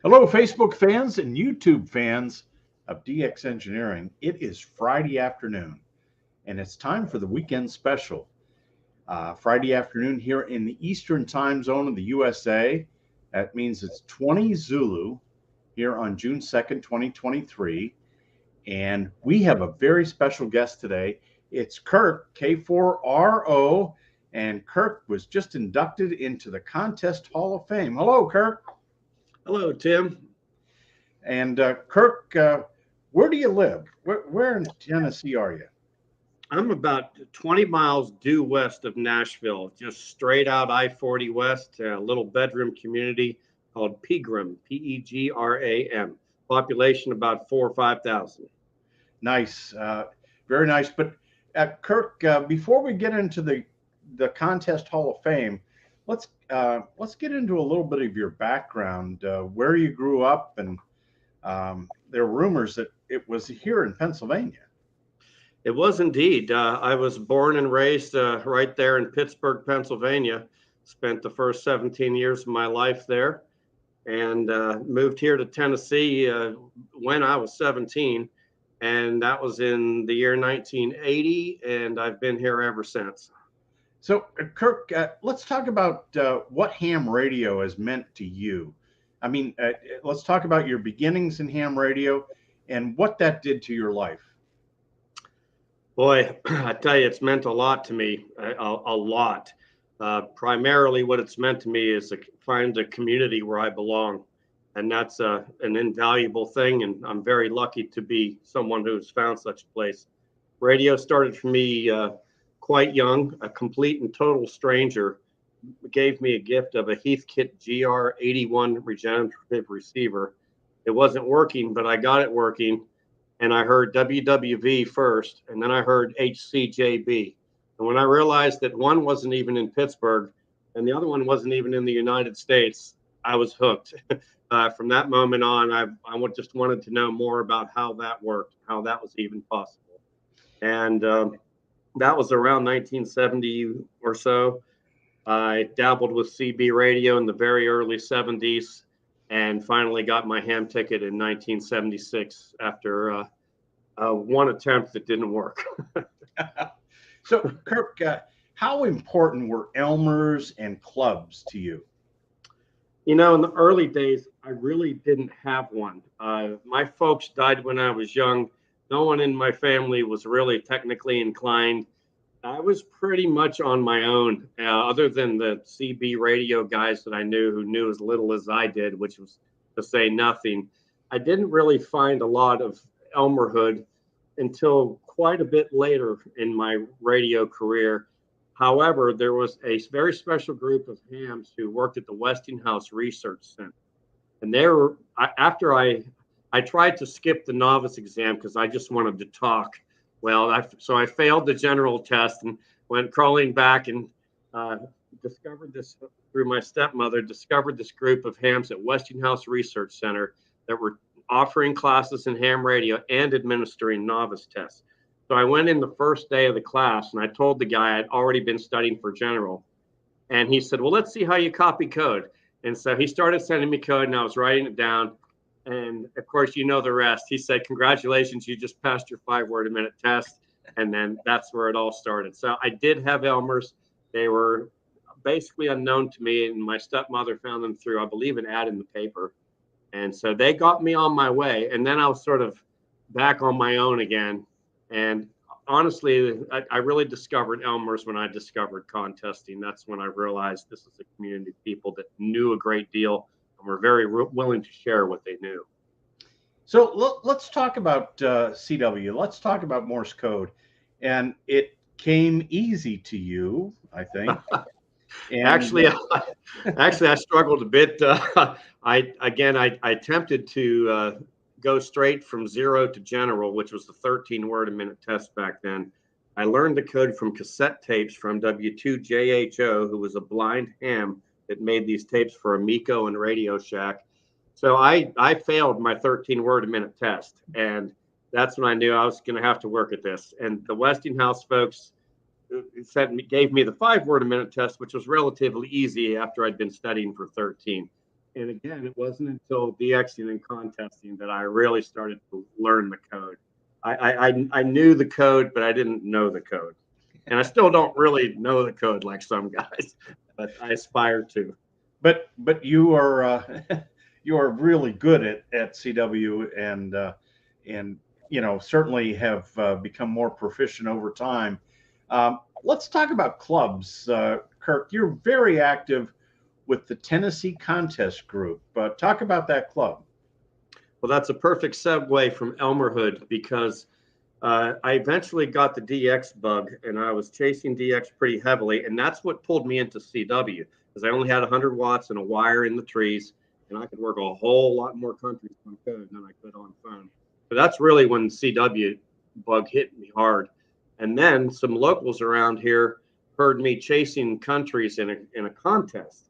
Hello, Facebook fans and YouTube fans of DX Engineering. It is Friday afternoon, and it's time for the weekend special. Friday afternoon here in the Eastern time zone of the USA. That means it's 20 Zulu here on June 2nd, 2023. And we have a very special guest today. It's Kirk, K4RO, and Kirk was just inducted into the Contest Hall of Fame. Hello, Kirk. Hello, Tim. And Kirk, where do you live? Where in Tennessee are you? I'm about 20 miles due west of Nashville, just straight out I-40 west, a little bedroom community called Pegram, P-E-G-R-A-M. Population about 4,000 or 5,000. Nice, very nice. But Kirk, before we get into the Contest Hall of Fame, let's get into a little bit of your background, where you grew up, and there are rumors that it was here in Pennsylvania. It was indeed. I was born and raised right there in Pittsburgh, Pennsylvania. Spent the first 17 years of my life there, and moved here to Tennessee when I was 17, and that was in the year 1980, and I've been here ever since. So, Kirk, let's talk about what ham radio has meant to you. I mean, let's talk about your beginnings in ham radio and what that did to your life. Boy, I tell you, it's meant a lot to me, a lot. Primarily what it's meant to me is to find a community where I belong. And that's an invaluable thing. And I'm very lucky to be someone who's found such a place. Radio started for me quite young. A complete and total stranger gave me a gift of a Heathkit GR81 regenerative receiver. It wasn't working, but I got it working. And I heard WWV first, and then I heard HCJB. And when I realized that one wasn't even in Pittsburgh and the other one wasn't even in the United States, I was hooked. From that moment on, I just wanted to know more about how that worked, how that was even possible. And that was around 1970 or so. I dabbled with CB radio in the very early 70s and finally got my ham ticket in 1976 after one attempt that didn't work. So, Kirk, how important were Elmers and clubs to you? You know, in the early days, I really didn't have one. My folks died when I was young. No one in my family was really technically inclined. I was pretty much on my own, other than the CB radio guys that I knew who knew as little as I did, which was to say nothing. I didn't really find a lot of Elmerhood until quite a bit later in my radio career. However, there was a very special group of hams who worked at the Westinghouse Research Center. And they were, after I tried to skip the novice exam because I just wanted to talk. Well, so I failed the general test and went crawling back and discovered this through my stepmother, discovered this group of hams at Westinghouse Research Center that were offering classes in ham radio and administering novice tests. So I went in the first day of the class and I told the guy I'd already been studying for general. And he said, well, let's see how you copy code. And so he started sending me code and I was writing it down. And of course, you know the rest. He said, congratulations, you just passed your 5-word-a-minute test. And then that's where it all started. So I did have Elmers. They were basically unknown to me. And my stepmother found them through, I believe, an ad in the paper. And so they got me on my way. And then I was sort of back on my own again. And honestly, I really discovered Elmers when I discovered contesting. That's when I realized this is a community of people that knew a great deal and were very willing to share what they knew. So let's talk about CW. Let's talk about Morse code. And it came easy to you, I think. And actually, I struggled a bit. I attempted to go straight from 0 to general, which was the 13-word-a-minute test back then. I learned the code from cassette tapes from W2JHO, who was a blind ham that made these tapes for Amico and Radio Shack. So I failed my 13-word-a-minute test, and that's when I knew I was going to have to work at this. And the Westinghouse folks gave me the 5-word-a-minute test, which was relatively easy after I'd been studying for 13. And again, it wasn't until DXing and contesting that I really started to learn the code. I knew the code, but I didn't know the code. And I still don't really know the code like some guys, but I aspire to. But you are you are really good at CW, and certainly have become more proficient over time. Let's talk about clubs, Kirk. You're very active with the Tennessee Contest Group. Talk about that club. Well, that's a perfect segue from Elmerhood because I eventually got the DX bug, and I was chasing DX pretty heavily, and that's what pulled me into CW because I only had 100 watts and a wire in the trees, and I could work a whole lot more countries on code than I could on phone. So that's really when CW bug hit me hard. And then some locals around here heard me chasing countries in a contest.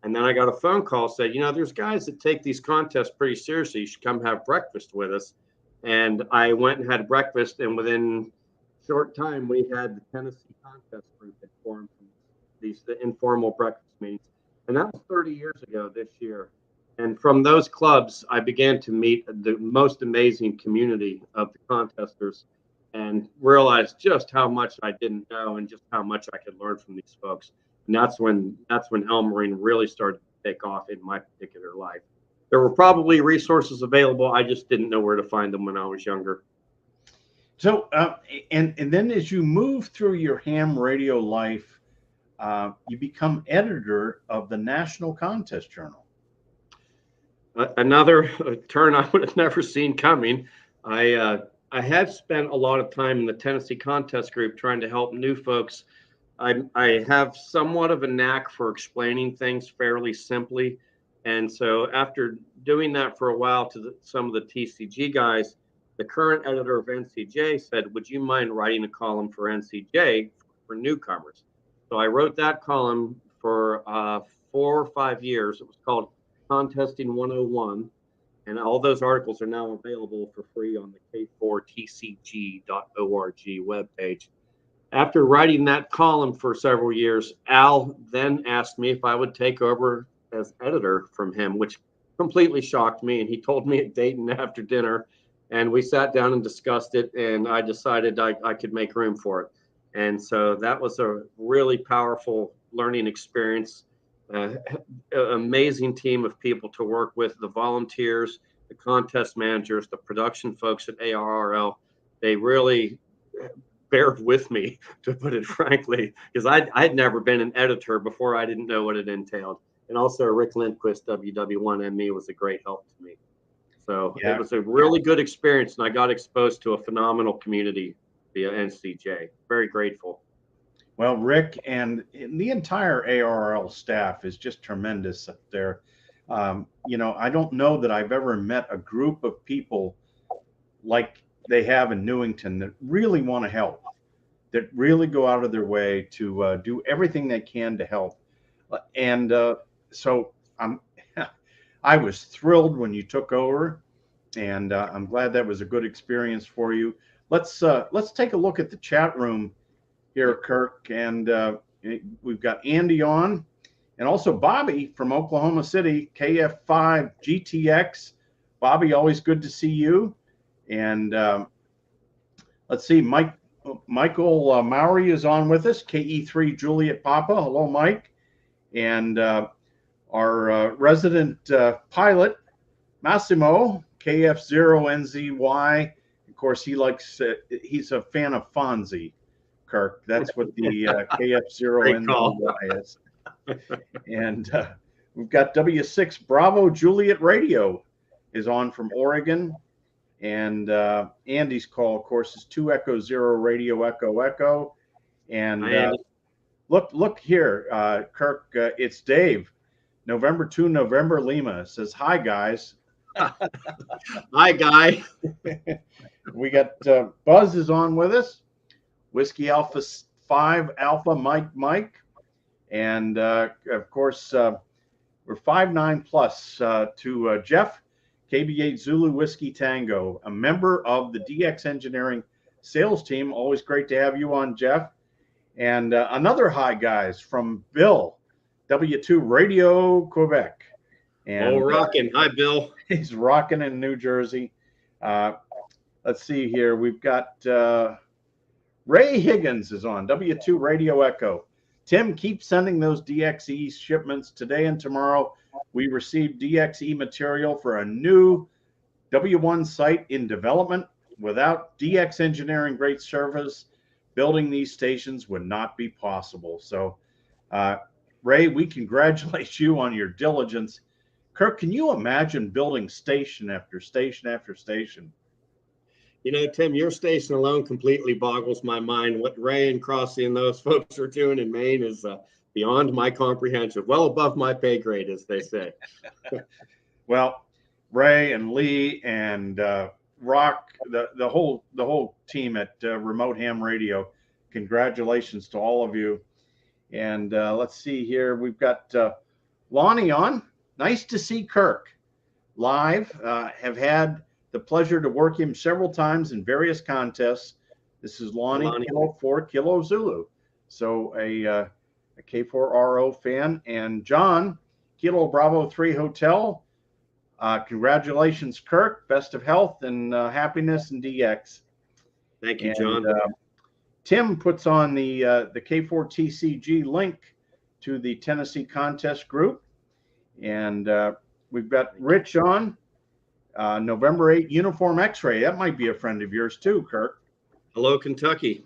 And then I got a phone call, said, there's guys that take these contests pretty seriously. You should come have breakfast with us. And I went and had breakfast, and within a short time, we had the Tennessee Contest Group that formed from the informal breakfast meetings. And that was 30 years ago this year. And from those clubs, I began to meet the most amazing community of the contesters and realized just how much I didn't know and just how much I could learn from these folks. And that's when Elmarine really started to take off in my particular life. There were probably resources available. I just didn't know where to find them when I was younger. So, and then as you move through your ham radio life, you become editor of the National Contest Journal. Another turn I would have never seen coming. I had spent a lot of time in the Tennessee Contest Group trying to help new folks. I have somewhat of a knack for explaining things fairly simply. And so after doing that for a while to some of the TCG guys, the current editor of NCJ said, would you mind writing a column for NCJ for newcomers? So I wrote that column for 4 or 5 years. It was called Contesting 101. And all those articles are now available for free on the K4TCG.org webpage. After writing that column for several years, Al then asked me if I would take over as editor from him, which completely shocked me. And he told me at Dayton after dinner, and we sat down and discussed it, and I decided I could make room for it. And so that was a really powerful learning experience. Amazing team of people to work with, the volunteers, the contest managers, the production folks at K4RO. They really bared with me, to put it frankly, because I'd never been an editor before. I didn't know what it entailed. And also Rick Lindquist, WW1ME, was a great help to me. So It was a really good experience, and I got exposed to a phenomenal community via NCJ. Very grateful. Well, Rick and the entire ARL staff is just tremendous up there. I don't know that I've ever met a group of people like they have in Newington that really want to help, that really go out of their way to do everything they can to help. And so I was thrilled when you took over, and I'm glad that was a good experience for you. Let's take a look at the chat room here, Kirk, and we've got Andy on, and also Bobby from Oklahoma City, KF5 GTX. Bobby, always good to see you. And let's see, Michael Maury is on with us, KE3 Juliet Papa. Hello, Mike. And our resident pilot, Massimo, KF0NZY. Of course, he's a fan of Fonzie, Kirk. That's what the KF0NZY is. And we've got W6 Bravo Juliet Radio is on from Oregon. And Andy's call, of course, is 2 Echo 0 Radio Echo Echo. And look here, Kirk, it's Dave. November 2, November Lima says, hi, guys. Hi, guy. We got Buzz is on with us. Whiskey Alpha 5 Alpha Mike. And, of course, we're 5-9 plus to Jeff. KB8 Zulu Whiskey Tango, a member of the DX Engineering sales team. Always great to have you on, Jeff. And another hi, guys, from Bill, W2 Radio Quebec. Oh, And rocking. Hi, Bill. he's rocking in New Jersey. Uh, let's see here. We've got Ray Higgins is on W2 Radio Echo. Tim, keep sending those DXE shipments today and tomorrow. We received DXE material for a new W1 site in development. Without DX engineering great service, building these stations would not be possible. So, Ray, we congratulate you on your diligence. Kirk, can you imagine building station after station after station? You know, Tim, your station alone completely boggles my mind. What Ray and Crossy and those folks are doing in Maine is beyond my comprehension, well above my pay grade, as they say. Well, Ray and Lee and Rock, the whole team at Remote Ham Radio, congratulations to all of you. And let's see here, we've got Lonnie on. Nice to see Kirk live. Have had the pleasure to work him several times in various contests. This is Lonnie, Kilo 4 Kilo Zulu. So a K4RO fan. And John, Kilo Bravo 3 Hotel. Congratulations, Kirk. Best of health and happiness in DX. Thank you, John. Tim puts on the K4TCG link to the Tennessee contest group. And we've got Rich on. November 8 Uniform X-Ray. That might be a friend of yours too, Kirk. Hello, Kentucky.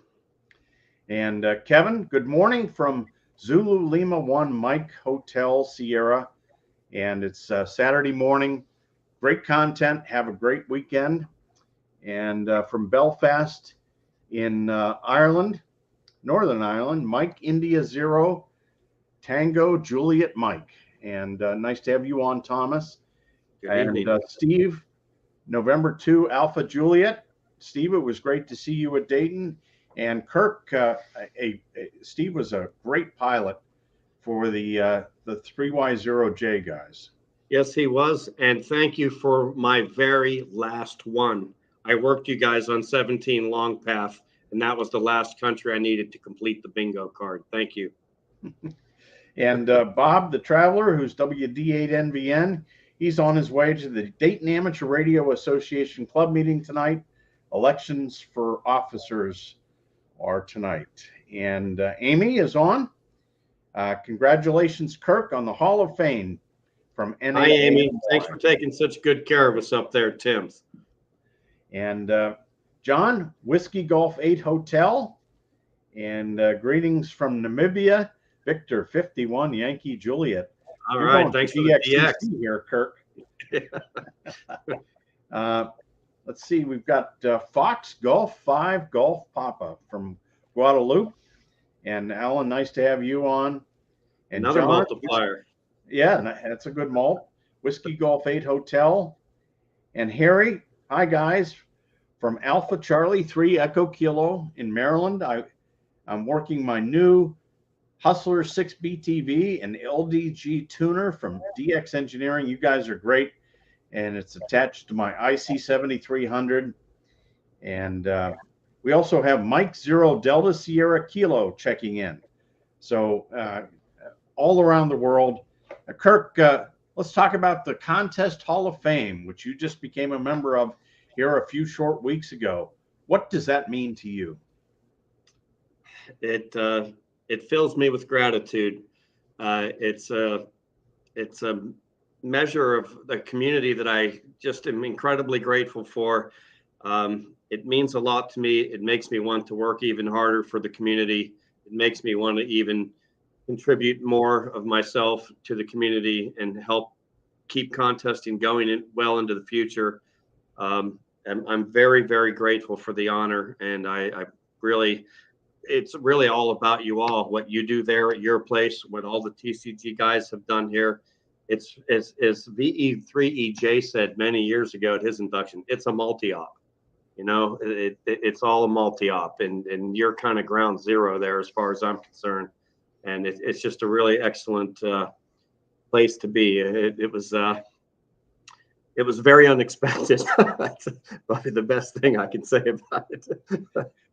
And Kevin, good morning from Zulu Lima 1 Mike Hotel Sierra. And it's Saturday morning. Great content. Have a great weekend. And from Belfast in Ireland, Northern Ireland, Mike India 0 Tango Juliet Mike. And nice to have you on, Thomas. And Steve, November 2 Alpha Juliet. Steve, it was great to see you at Dayton. And Kirk, Steve was a great pilot for the 3Y0J guys. Yes, he was. And thank you for my very last one. I worked you guys on 17 Long Path, and that was the last country I needed to complete the bingo card. Thank you. And Bob, the Traveler, who's WD8NVN, he's on his way to the Dayton Amateur Radio Association club meeting tonight. Elections for officers are tonight. And Amy is on. Congratulations, Kirk, on the Hall of Fame from NA. Hi, Amy. Thanks for taking such good care of us up there, Tim's. And John, Whiskey Golf 8 Hotel. And greetings from Namibia, Victor 51 Yankee Juliet. All right, thanks for the DX here, Kirk. Let's see, we've got Fox Golf 5 Golf Papa from Guadalupe. And Alan, nice to have you on. And another John, multiplier. Yeah, that's a good malt. Whiskey Golf 8 Hotel. And Harry, hi guys, from Alpha Charlie 3 Echo Kilo in Maryland. I'm working my new Hustler 6 BTV and LDG tuner from DX Engineering. You guys are great. And it's attached to my IC7300. And we also have Mike 0 Delta Sierra Kilo checking in. So all around the world. Kirk, let's talk about the Contest Hall of Fame, which you just became a member of here a few short weeks ago. What does that mean to you? It fills me with gratitude. It's a measure of the community that I just am incredibly grateful for. It means a lot to me. It makes me want to work even harder for the community. It makes me want to even contribute more of myself to the community and help keep contesting going well into the future. I'm very, very grateful for the honor, and I really, it's really all about you all, what you do there at your place, what all the TCG guys have done here. It's as VE3EJ said many years ago at his induction, it's a multi-op. You know, it's all a multi-op, and you're kind of ground zero there as far as I'm concerned. And it's just a really excellent place to be. It was very unexpected. That's probably the best thing I can say about it.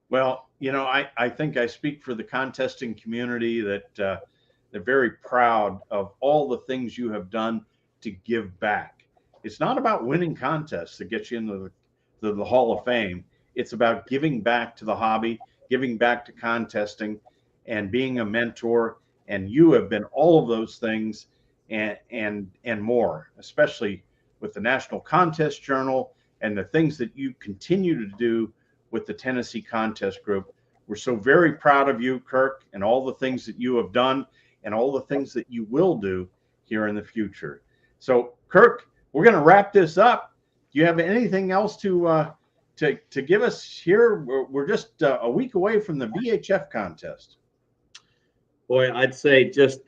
Well, you know, I think I speak for the contesting community that they're very proud of all the things you have done to give back. It's not about winning contests that get you into the Hall of Fame. It's about giving back to the hobby, giving back to contesting, and being a mentor. And you have been all of those things and more, especially with the National Contest Journal and the things that you continue to do with the Tennessee Contest Group. We're so very proud of you, Kirk, and all the things that you have done and all the things that you will do here in the future. So, Kirk, we're going to wrap this up. Do you have anything else to give us here? We're just a week away from the VHF contest. Boy, I'd say just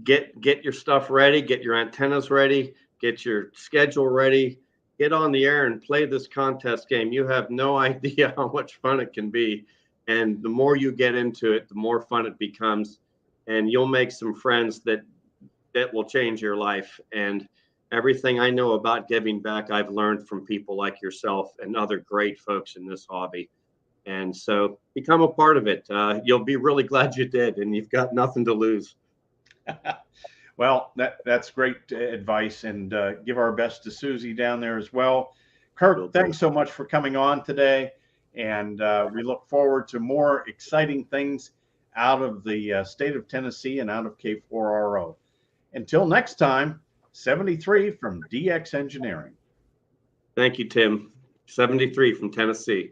get your stuff ready, get your antennas ready, get your schedule ready, get on the air and play this contest game. You have no idea how much fun it can be. And the more you get into it, the more fun it becomes. And you'll make some friends that will change your life. And everything I know about giving back, I've learned from people like yourself and other great folks in this hobby. And so become a part of it. You'll be really glad you did, and you've got nothing to lose. Well, that's great advice, and give our best to Susie down there as well. Kirk, thanks so much for coming on today, and we look forward to more exciting things out of the state of Tennessee and out of K4RO. Until next time, 73 from DX Engineering. Thank you, Tim. 73 from Tennessee.